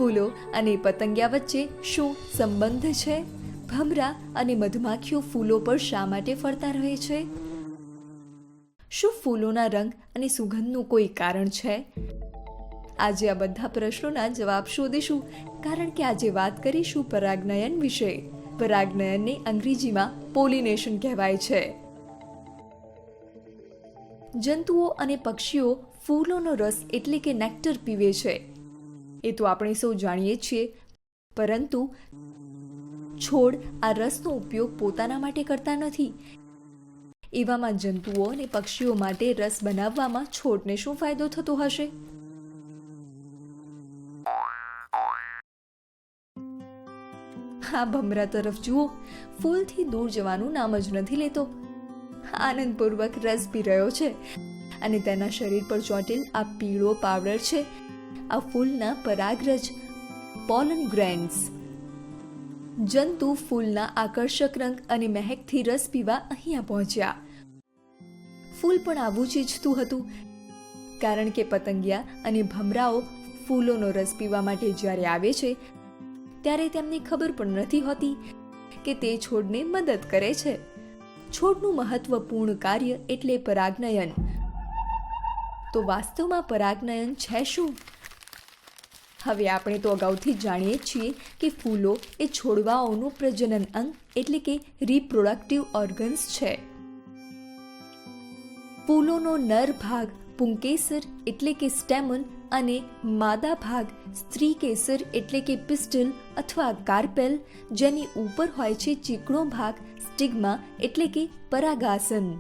ફૂલો અને પતંગિયા વચ્ચે શું સંબંધ છે? ભમરા અને મધમાખીઓ ફૂલો પર શા માટે ફરતા રહે છે? શું ફૂલોના રંગ અને સુગંધનું કોઈ કારણ છે? આજે આ બધા પ્રશ્નોના જવાબ શોધીશું, કારણ કે આજે વાત કરીશું પરાગનયન વિશે. પરાગનયનને અંગ્રેજીમાં પોલિનેશન કહેવાય છે. જંતુઓ અને પક્ષીઓ ફૂલોનો રસ એટલે કે નેક્ટર પીવે છે, એ તો આપણે સૌ જાણીએ છીએ. પરંતુ છોડ આ રસનો ઉપયોગ પોતાના માટે કરતા નથી. એવામાં જંતુઓ અને પક્ષીઓ માટે રસ બનાવવામાં છોડને શું ફાયદો થતો હશે? હા, ભમરા તરફ જુઓ. ફૂલથી દૂર જવાનું નામ જ નથી લેતો. આનંદપૂર્વક રસ પી રહ્યો છે અને તેના શરીર પર ચોંટેલ આ પીળો પાવડર છે આ ફૂલના પરાગરજ, પોલન ગ્રેન્સ. જંતુ ફૂલના આકર્ષક રંગ અને મહેકથી રસ પીવા અહીંયા પહોંચ્યા. ફૂલ પણ આવું જ ઈચ્છતું હતું, કારણ કે પતંગિયા અને ભમરાઓ ફૂલોનો રસ પીવા માટે જ્યારે આવે છે ત્યારે તેમને ખબર પણ નથી હોતી કે તે છોડને મદદ કરે છે. છોડનું મહત્વપૂર્ણ કાર્ય એટલે પરાગનયન. તો વાસ્તવમાં પરાગનયન છે શું? હવે આપણે તો અગાઉથી જ જાણીએ છીએ કે ફૂલો એ છોડવાઓનું પ્રજનન અંગ એટલે કે રિપ્રોડક્ટિવ ઓર્ગન્સ છે. ફૂલોનો નર ભાગ પુંકેસર એટલે કે સ્ટેમન અને માદા ભાગ સ્ત્રીકેસર એટલે કે પિસ્ટલ અથવા કાર્પેલ, જેની ઉપર હોય છે ચીકણો ભાગ સ્ટિગ્મા એટલે કે પરાગાસન.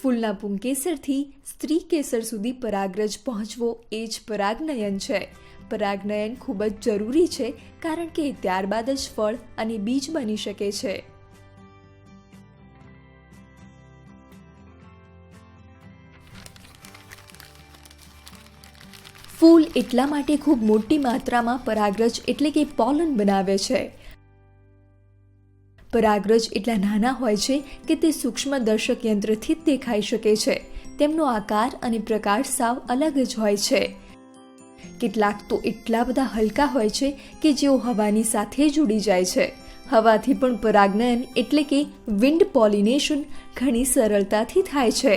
ફૂલના પુંકેસરથી સ્ત્રીકેસર સુધી પરાગરજ પહોંચવો એ જ પરાગનયન છે. પરાગનયન ખૂબ જ જરૂરી છે, કારણ કે ત્યારબાદ જ ફળ અને બીજ બની શકે છે. ફૂલ એટલા માટે ખૂબ મોટી માત્રામાં પરાગરજ એટલે કે પોલન બનાવે છે. પરાગરજ એટલા નાના હોય છે કે તે સૂક્ષ્મદર્શક યંત્રથી જ દેખાઈ શકે છે. તેમનો આકાર અને પ્રકાર સાવ અલગ જ હોય છે. કેટલાક તો એટલા બધા હલકા હોય છે કે જેઓ હવાની સાથે જ ઉડી જાય છે. હવાથી પણ પરાગનયન એટલે કે વિન્ડ પોલિનેશન ઘણી સરળતાથી થાય છે.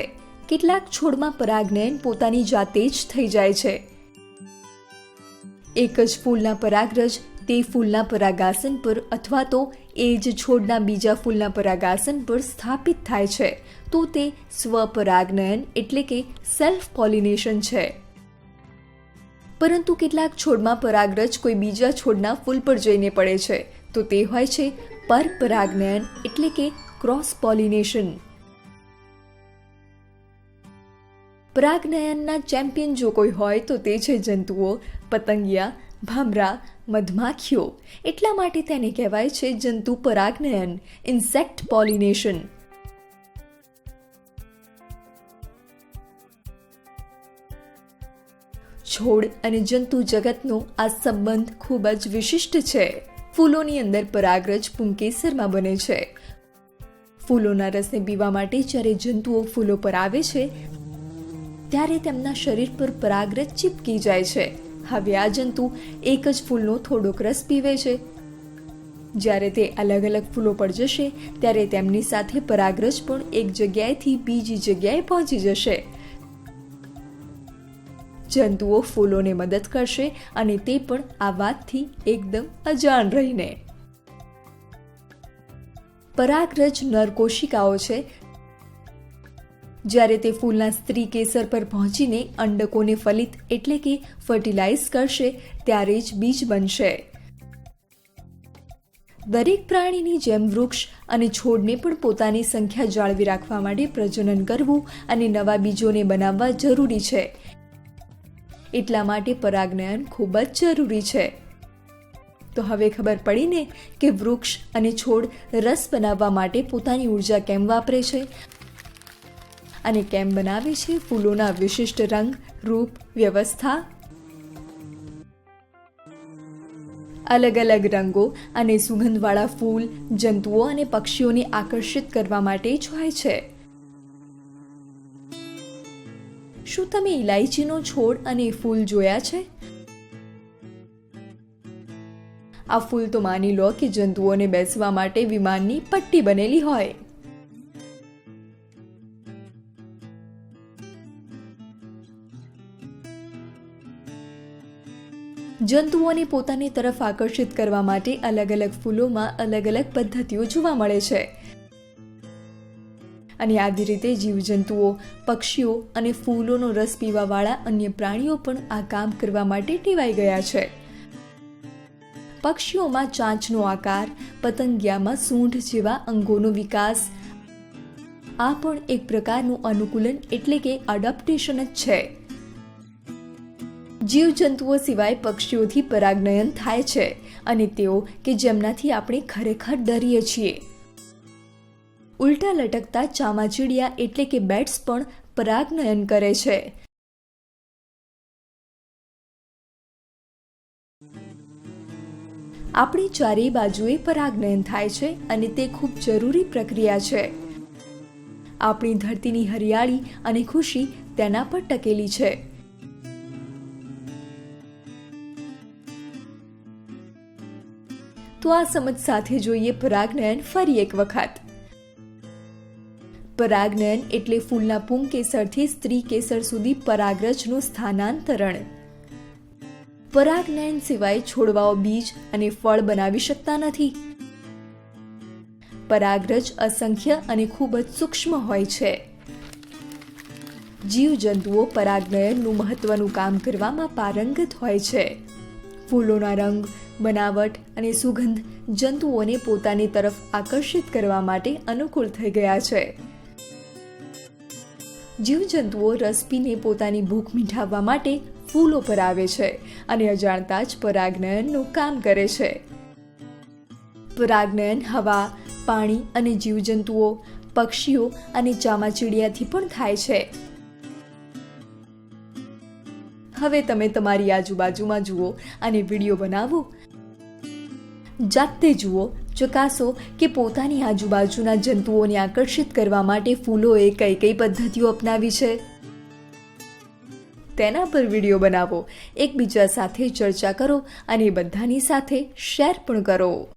કેટલાક છોડમાં પરાગનયન પોતાની જાતે જ થઈ જાય છે. એક જ ફૂલના પરાગરજ તે ફૂલના પરાગાસન પર અથવા તો એ જ છોડના બીજા ફૂલના પરાગાસન પર સ્થાપિત થાય છે, તો તે સ્વપરાગનયન એટલે કે સેલ્ફ પોલિનેશન છે. પરંતુ કેટલાક છોડમાં પરાગરજ કોઈ બીજા છોડના ફૂલ પર જઈને પડે છે, તો તે હોય છે પરપરાગનયન એટલે કે ક્રોસ પોલિનેશન. પરાગનયનના ચેમ્પિયન જો કોઈ હોય તો તે છે જંતુઓ, પતંગિયા, ભમરા, મધમાખીઓ. એટલા માટે તેને કહેવાય છે જંતુ પરાગનયન, ઇન્સેક્ટ પોલિનેશન. છોડ અને જંતુ જગતનો આ સંબંધ ખૂબ જ વિશિષ્ટ છે. ફૂલોની અંદર પરાગરજ પુંકેસરમાં બને છે. ફૂલોના રસને પીવા માટે જ્યારે જંતુઓ ફૂલો પર આવે છે ત્યારે તેમના શરીર પર પરાગરજ ચીપકી જાય છે. હવે આ જંતુ એક જ ફૂલનો થોડોક રસ પીવે છે. જ્યારે તે અલગ અલગ ફૂલો પર જશે ત્યારે તેમની સાથે પરાગરજ પણ એક જગ્યાએથી બીજી જગ્યાએ પહોંચી જશે. જંતુઓ ફૂલોને મદદ કરશે અને તે પણ આ વાતથી એકદમ અજાણ રહીને. પરાગરજ નર કોશિકાઓ છે. જ્યારે તે ફૂલના સ્ત્રી કેસર પર પહોંચીને અંડકોને ફલિત એટલે કે ફર્ટિલાઇઝ કરશે ત્યારે જ બીજ બનશે. દરેક પ્રાણીની જેમ વૃક્ષ અને છોડને પણ પોતાની સંખ્યા જાળવી રાખવા માટે પ્રજનન કરવું અને નવા બીજોને બનાવવા જરૂરી છે. એટલા માટે પરાગનયન ખૂબ જ જરૂરી છે. તો હવે ખબર પડી ને કે વૃક્ષ અને છોડ રસ બનાવવા માટે પોતાની ઉર્જા કેમ વાપરે છે અને કેમ બનાવે છે ફૂલોના વિશિષ્ટ રંગ, રૂપ, વ્યવસ્થા. અલગ અલગ રંગો અને સુગંધવાળા ફૂલ જંતુઓ અને પક્ષીઓને આકર્ષિત કરવા માટે જ હોય છે. શું તમે ઇલાયચીનો છોડ અને ફૂલ જોયા છે? આ ફૂલ તો માની લો કે જંતુઓને બેસવા માટે વિમાનની પટ્ટી બનેલી હોય. જંતુઓને પોતાની તરફ આકર્ષિત કરવા માટે અલગ અલગ ફૂલોમાં અલગ અલગ પદ્ધતિઓ જોવા મળે છે. અને આ જ રીતે જીવજંતુઓ, પક્ષીઓ અને ફૂલોનો રસ પીવાવાળા અન્ય પ્રાણીઓ પણ આ કામ કરવા માટે ટેવાઈ ગયા છે. પક્ષીઓમાં ચાંચનો આકાર, પતંગિયામાં સૂંઢ જેવા અંગોનો વિકાસ, આ પણ એક પ્રકારનું અનુકૂલન એટલે કે એડપ્ટેશન જ છે. જીવજંતુઓ સિવાય પક્ષીઓથી પરાગનયન થાય છે અને તેઓ કે જેમનાથી આપણે ખરેખર ડરીએ છીએ. ઉલટા લટકતા ચામાચીડિયા એટલે કે બેટ્સ પણ પરાગનયન કરે છે. આપણી ચારેય બાજુએ પરાગનયન થાય છે અને તે ખૂબ જરૂરી પ્રક્રિયા છે. આપણી ધરતીની હરિયાળી અને ખુશી તેના પર ટકેલી છે. તો આ સમજ સાથે જોઈએ પરાગનયન ફરી એક વખત. પરાગનયન એટલે ફૂલના પુંકેસરથી સ્ત્રી કેસર સુધી પરાગરજનું સ્થાનાંતરણ. પરાગનયન સિવાય છોડવાઓ બીજ અને ફળ બનાવી શકતા નથી. પરાગરજ અસંખ્ય અને ખૂબ જ સૂક્ષ્મ હોય છે. જીવજંતુઓ પરાગનયનનું મહત્વનું કામ કરવામાં પારંગત હોય છે. ફૂલોના રંગ, બનાવટ અને સુગંધ જંતુઓને પોતાની તરફ આકર્ષિત કરવા માટે અનુકૂળ થઈ ગયા છે. જીવજંતુઓ રસ પીને પોતાની ભૂખ મીઠાવવા માટે ફૂલો પર આવે છે અને અજાણતા જ પરાગનયનનું કામ કરે છે. પરાગનયન હવા, પાણી અને જીવજંતુઓ, પક્ષીઓ અને ચામાચીડિયાથી પણ થાય છે. હવે તમે તમારી આજુબાજુમાં જુઓ અને વિડીયો બનાવો. જાતે જુઓ, ચકાસો કે પોતાની આજુબાજુના જંતુઓને આકર્ષિત કરવા માટે ફૂલોએ કઈ કઈ પદ્ધતિઓ અપનાવી છે. તેના પર વિડીયો બનાવો, એકબીજા સાથે ચર્ચા કરો અને બધાની સાથે શેર પણ કરો.